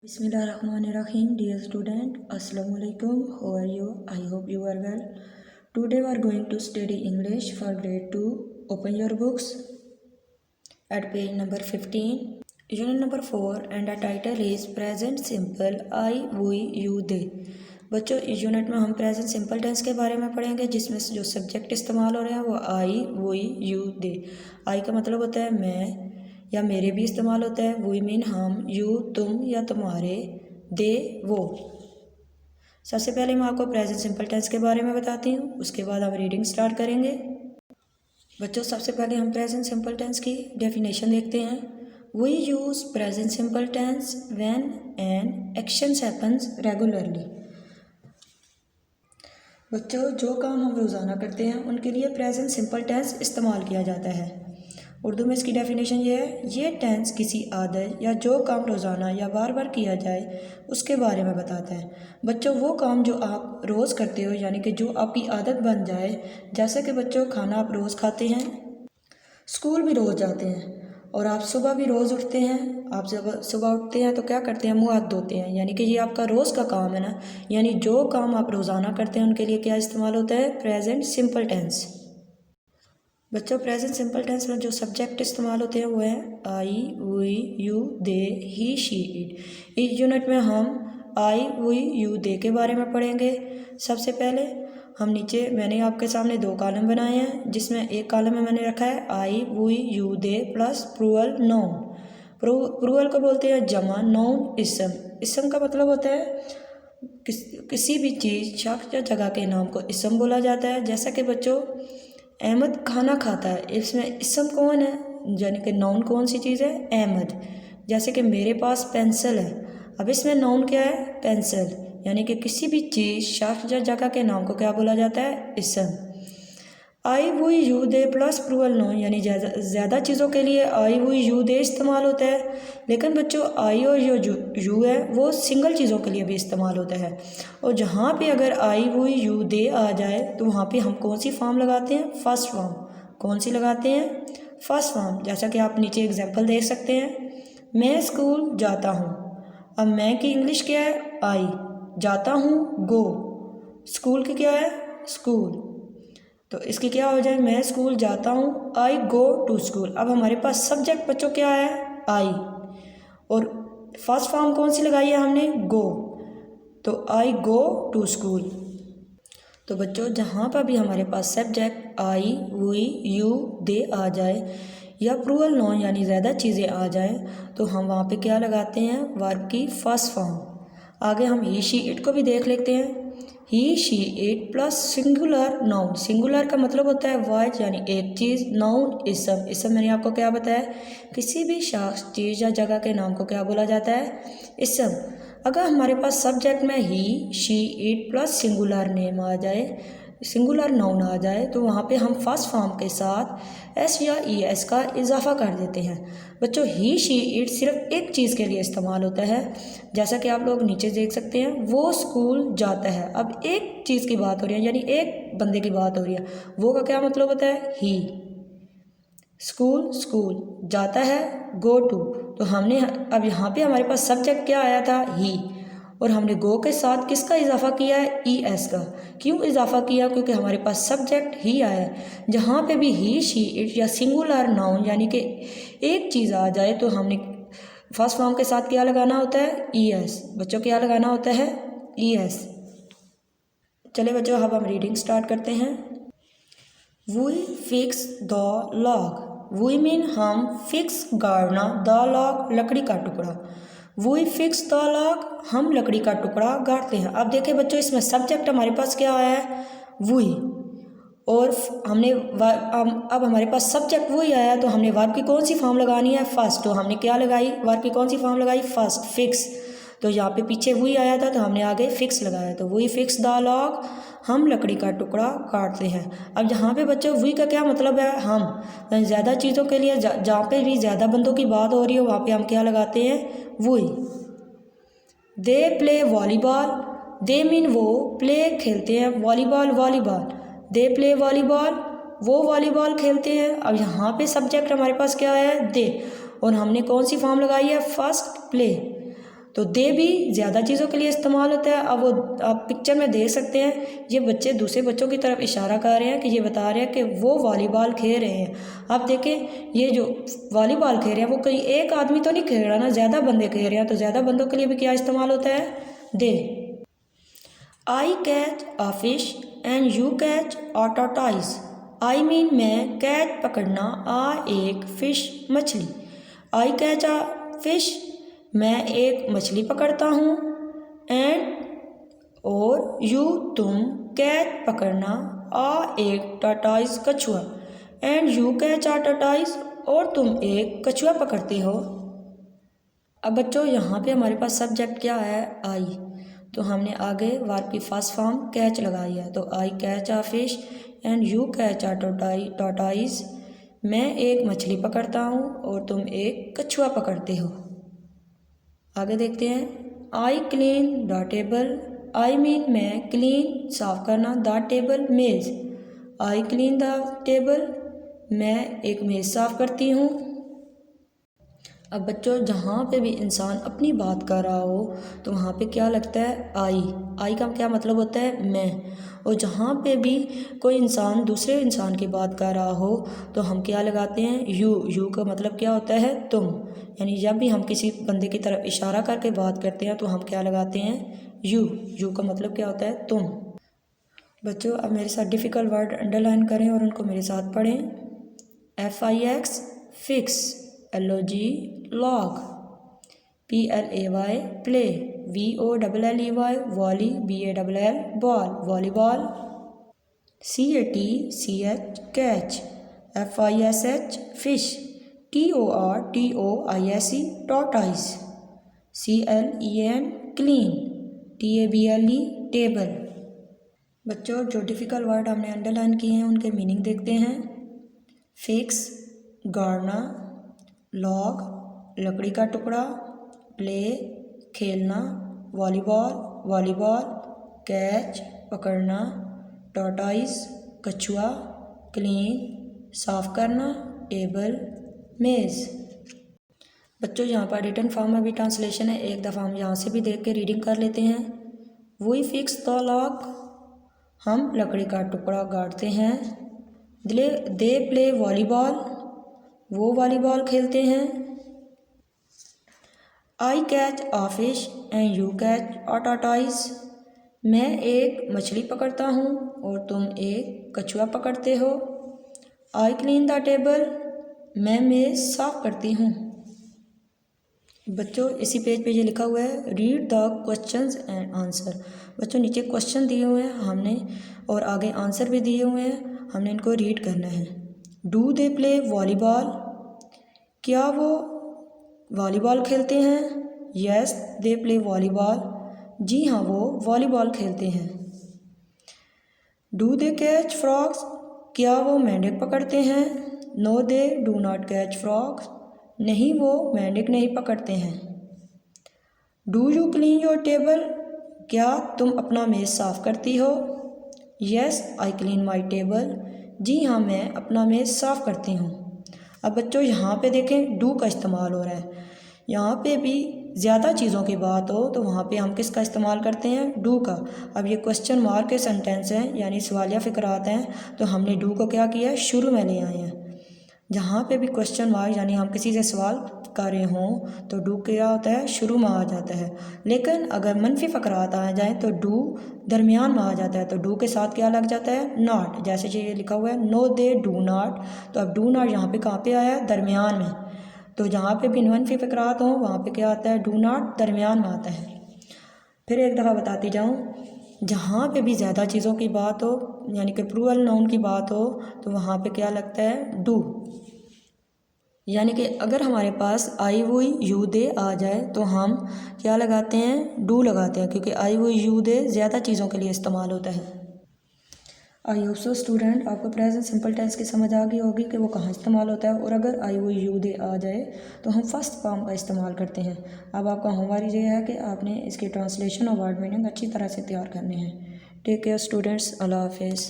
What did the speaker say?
Bismillahirrahmanirrahim. Dear student, Assalamu alaikum. How are you? I hope you are well. Today we are going to study English for grade 2. Open your books at page number 15. Unit number 4 and the title is Present Simple I, we, you, they. बच्चों इस unit में हम present simple tense के बारे में पढ़ेंगे जिसमें जो सब्जेक्ट इस्तेमाल हो रहे हैं वो आई, वी, यू, दे. आई का मतलब होता है मैं या मेरे भी इस्तेमाल होता है. वी मीन हम, यू तुम या तुम्हारे, दे वो. सबसे पहले मैं आपको प्रेजेंट सिंपल टेंस के बारे में बताती हूँ, उसके बाद हम रीडिंग स्टार्ट करेंगे. बच्चों सबसे पहले हम प्रेजेंट सिंपल टेंस की डेफिनेशन देखते हैं. We use present simple tense when an actions happens regularly. बच्चों जो काम हम रोज़ाना करते हैं उनके लिए प्रेजेंट सिंपल टेंस इस्तेमाल किया जाता है. उर्दू में इसकी डेफिनेशन ये है, ये टेंस किसी आदत या जो काम रोज़ाना या बार बार किया जाए उसके बारे में बताता है. बच्चों वो काम जो आप रोज़ करते हो यानी कि जो आपकी आदत बन जाए, जैसे कि बच्चों खाना आप रोज़ खाते हैं, स्कूल भी रोज़ जाते हैं और आप सुबह भी रोज़ उठते हैं. आप जब सुबह उठते हैं तो क्या करते हैं, मुँह हाथ धोते हैं, यानी कि ये आपका रोज़ का काम है ना. यानी जो काम आप रोज़ाना करते हैं उनके लिए क्या इस्तेमाल होता है, प्रेजेंट सिंपल टेंस. बच्चों प्रेजेंट सिंपल टेंस में जो सब्जेक्ट इस्तेमाल होते हैं वो है I, we, you, they, he, she, it. इस यूनिट में हम आई, वी, यू, दे के बारे में पढ़ेंगे. सबसे पहले हम मैंने आपके सामने दो कॉलम बनाए हैं जिसमें एक कॉलम में मैंने रखा है I, we, you, they plus plural noun. Plural को बोलते हैं जमा, नाउन इसम. इसम का मतलब होता है किसी भी चीज़, शख्स या जगह के नाम को इसम बोला जाता है. जैसा कि बच्चों अहमद खाना खाता है, इसमें इसम कौन है, यानी कि नाउन कौन सी चीज़ है, अहमद. जैसे कि मेरे पास पेंसिल है, अब इसमें नाउन क्या है, पेंसिल. यानी कि किसी भी चीज़, शख्स या जगह के नाम को क्या बोला जाता है, इसम. I, we, you, they plus plural noun यानी ज़्यादा चीज़ों के लिए आई, वी, यू, दे इस्तेमाल होता है. लेकिन बच्चों आई और यू है वो सिंगल चीज़ों के लिए भी इस्तेमाल होता है. और जहाँ पे अगर आई, वी, यू, दे आ जाए तो वहाँ पे हम कौन सी फॉर्म लगाते हैं, फर्स्ट फॉर्म. कौन सी लगाते हैं, फर्स्ट फॉर्म. जैसा कि आप नीचे एग्जाम्पल देख सकते हैं, मैं स्कूल जाता हूँ. अब मैं की इंग्लिश क्या है, आई. जाता हूँ गो. स्कूल की क्या है, स्कूल. तो इसकी क्या हो जाए, मैं स्कूल जाता हूँ, आई गो टू स्कूल. अब हमारे पास सब्जेक्ट बच्चों क्या है, आई, और फर्स्ट फॉर्म कौन सी लगाई है हमने, गो. तो आई गो टू स्कूल. तो बच्चों जहाँ पर भी हमारे पास सब्जेक्ट आई, वी, यू, दे आ जाए या प्लूरल नाउन यानी ज़्यादा चीज़ें आ जाएं तो हम वहाँ पे क्या लगाते हैं, वर्ब की फर्स्ट फॉर्म. आगे हम ही, शी, इट को भी देख लेते हैं. He, she, it plus singular noun. Singular का मतलब होता है वाइज यानी एक चीज़, नाउन इसम. इसम मैंने आपको क्या बताया, किसी भी शख्स, चीज़ या जगह के नाम को क्या बोला जाता है, इसम. अगर हमारे पास सब्जेक्ट में he, she, it plus singular name आ जाए, सिंगुलर नाउन आ जाए तो वहाँ पे हम फर्स्ट फॉर्म के साथ एस या ई एस का इजाफा कर देते हैं. बच्चों ही, शी, इट सिर्फ एक चीज़ के लिए इस्तेमाल होता है. जैसा कि आप लोग नीचे देख सकते हैं, वो स्कूल जाता है. अब एक चीज़ की बात हो रही है यानी एक बंदे की बात हो रही है. वो का क्या मतलब होता है, ही. स्कूल, स्कूल जाता है, गो टू. तो हमने अब यहाँ पे हमारे पास सब्जेक्ट क्या आया था, ही, और हमने गो के साथ किसका इजाफा किया है, ई एस का. क्यों इजाफा किया, क्योंकि हमारे पास सब्जेक्ट ही आया है. जहाँ पे भी ही, शी, इट या सिंगुलर नाउन यानी कि एक चीज़ आ जाए तो हमने फर्स्ट फॉर्म के साथ क्या लगाना होता है, ई एस. बच्चों क्या लगाना होता है, ई एस. चले बच्चों अब हम रीडिंग स्टार्ट करते हैं. We fix the log. We mean हम, फिक्स गाड़ना, द लॉग लकड़ी का टुकड़ा. वी फिक्स द लॉग हम लकड़ी का टुकड़ा गाड़ते हैं. अब देखें बच्चों इसमें सब्जेक्ट हमारे पास क्या आया है, वी, और हमने अब हमारे पास सब्जेक्ट वही आया तो हमने वर्ब की कौन सी फॉर्म लगानी है, फर्स्ट. तो हमने क्या लगाई, वर्ब की कौन सी फॉर्म लगाई, फर्स्ट, फिक्स. तो यहाँ पे पीछे वही आया था तो हमने आगे फिक्स लगाया. तो वही फिक्स द लॉग हम लकड़ी का टुकड़ा काटते हैं. अब यहाँ पे बच्चों वी का क्या मतलब है, हम. ज़्यादा चीज़ों के लिए जहाँ पे भी ज़्यादा बंदों की बात हो रही है वहाँ पे हम क्या लगाते हैं, वही. They play volleyball. They mean वो, प्ले खेलते हैं, volleyball volleyball. They play volleyball वो वॉलीबॉल खेलते हैं. अब यहाँ पे सब्जेक्ट हमारे पास क्या है, दे, और हमने कौन सी फॉर्म लगाई है, फर्स्ट, प्ले. तो दे भी ज़्यादा चीज़ों के लिए इस्तेमाल होता है। अब वो आप पिक्चर में देख सकते हैं, ये बच्चे दूसरे बच्चों की तरफ इशारा कर रहे हैं कि ये बता रहे हैं कि वो वॉलीबॉल खेल रहे हैं। आप देखें, ये जो वॉलीबॉल खेल रहे हैं वो कोई एक आदमी तो नहीं खेल रहा ना, ज़्यादा बंदे खेल रहे हैं। तो ज़्यादा बंदों के लिए भी क्या इस्तेमाल होता है? They. I catch a fish and you catch a tortoise. I mean मैं, कैच पकड़ना, आ एक फिश मछली। आई कैच अ फिश मैं एक मछली पकड़ता हूँ, एंड और यू तुम, कैच पकड़ना, आ एक टॉर्टोइस कछुआ, and you catch a tortoise और तुम एक कछुआ पकड़ते हो। अब बच्चों यहाँ पे हमारे पास सब्जेक्ट क्या है? आई। तो हमने आगे वर्ब की फर्स्ट फॉर्म कैच लगाई है। तो आई catch a fish and you catch a tortoise. मैं एक मछली पकड़ता हूँ और तुम एक कछुआ पकड़ते हो। आगे देखते हैं। I clean the table. I mean मैं, क्लीन साफ करना, द टेबल मेज। आई क्लीन द टेबल मैं एक मेज़ साफ करती हूँ। अब बच्चों जहाँ पे भी इंसान अपनी बात कर रहा हो तो वहाँ पे क्या लगता है? आई। आई का क्या मतलब होता है? मैं। और जहाँ पे भी कोई इंसान दूसरे इंसान की बात कर रहा हो तो हम क्या लगाते हैं? यू। यू का मतलब क्या होता है? तुम। यानी जब भी हम किसी बंदे की तरफ इशारा करके बात करते हैं तो हम क्या लगाते हैं? यू। यू का मतलब क्या होता है? तुम। बच्चों अब मेरे साथ डिफ़िकल्ट वर्ड अंडरलाइन करें और उनको मेरे साथ पढ़ें। FIX fix, LOG log, PLAY play, VOLLEY volley, BALL ball, volleyball, CATCH catch, FISH fish, TORTOISE tortoise, CLEAN clean, TABLE table. बच्चों जो डिफ़िकल्ट वर्ड हमने अंडरलाइन किए हैं उनके मीनिंग देखते हैं। फिक्स गाड़ना, लॉग लकड़ी का टुकड़ा, प्ले खेलना, वॉलीबॉल, कैच पकड़ना, टॉर्टोइस कछुआ, क्लीन साफ करना, टेबल मेज़। बच्चों यहाँ पर रिटन फॉर्म में भी ट्रांसलेशन है, एक दफ़ा हम यहाँ से भी देख के रीडिंग कर लेते हैं। वी फिक्स द लॉग हम लकड़ी का टुकड़ा गाड़ते हैं। दे प्ले वॉलीबॉल वो वॉलीबॉल खेलते हैं। आई catch a fish and you catch a tortoise मैं एक मछली पकड़ता हूँ और तुम एक कछुआ पकड़ते हो। आई क्लीन द टेबल मैं मेज़ साफ करती हूँ। बच्चों इसी पेज पे ये लिखा हुआ है read the questions and answer. बच्चों नीचे क्वेश्चन दिए हुए हैं हमने और आगे आंसर भी दिए हुए हैं, हमने इनको रीड करना है। डू दे प्ले वॉलीबॉल क्या वो वॉलीबॉल खेलते हैं? यस दे प्ले वॉलीबॉल जी हाँ वो वॉलीबॉल खेलते हैं। डू दे कैच फ्रॉग्स क्या वो मेंढक पकड़ते हैं? No they do not catch frogs नहीं वो मेंढक नहीं पकड़ते हैं। Do you clean your table क्या तुम अपना मेज़ साफ़ करती हो? Yes I clean my table जी हाँ मैं अपना मेज़ साफ़ करती हूँ। अब बच्चों यहाँ पे देखें डू का इस्तेमाल हो रहा है। यहाँ पे भी ज़्यादा चीज़ों की बात हो तो वहाँ पे हम किसका इस्तेमाल करते हैं? डू का। अब ये क्वेश्चन मार्क के सेंटेंस हैं यानी सवालिया फ़िक्रात हैं तो हमने डू को क्या किया? शुरू में ले आए हैं। जहाँ पे भी क्वेश्चन मार्क यानी हम किसी से सवाल कर रहे हों तो डू क्या होता है? शुरू में आ जाता है। लेकिन अगर मनफी फ़करात आ जाएँ तो डू दरमियान में आ जाता है। तो डू के साथ क्या लग जाता है? नॉट। जैसे ये लिखा हुआ है नो दे डू नॉट, तो अब डू नॉट यहाँ पे कहाँ पे आया है? दरमियान में। तो जहाँ पे भी मनफी फ़करात हों वहाँ पे क्या आता है? डू नॉट दरमियान में आता है। फिर एक दफ़ा बताती जाऊँ, जहाँ पे भी ज़्यादा चीज़ों की बात हो यानी कि प्लूरल नाउन की बात हो तो वहाँ पे क्या लगता है? डू। यानी कि अगर हमारे पास आई वुई यू दे आ जाए तो हम क्या लगाते हैं? डू लगाते हैं, क्योंकि आई वुई यू दे ज़्यादा चीज़ों के लिए इस्तेमाल होता है। आई होप सो स्टूडेंट आपको प्रेजेंट सिंपल टेंस की समझ आ गई होगी कि वो कहाँ इस्तेमाल होता है। और अगर आई वुई यू दे आ जाए तो हम फर्स्ट फॉर्म का इस्तेमाल करते हैं। अब आपका होमवर्क ये है कि आपने इसकी ट्रांसलेशन और वर्ड मीनिंग अच्छी तरह से तैयार करने हैं। टेक केयर स्टूडेंट्स, अल्लाह हाफिज़।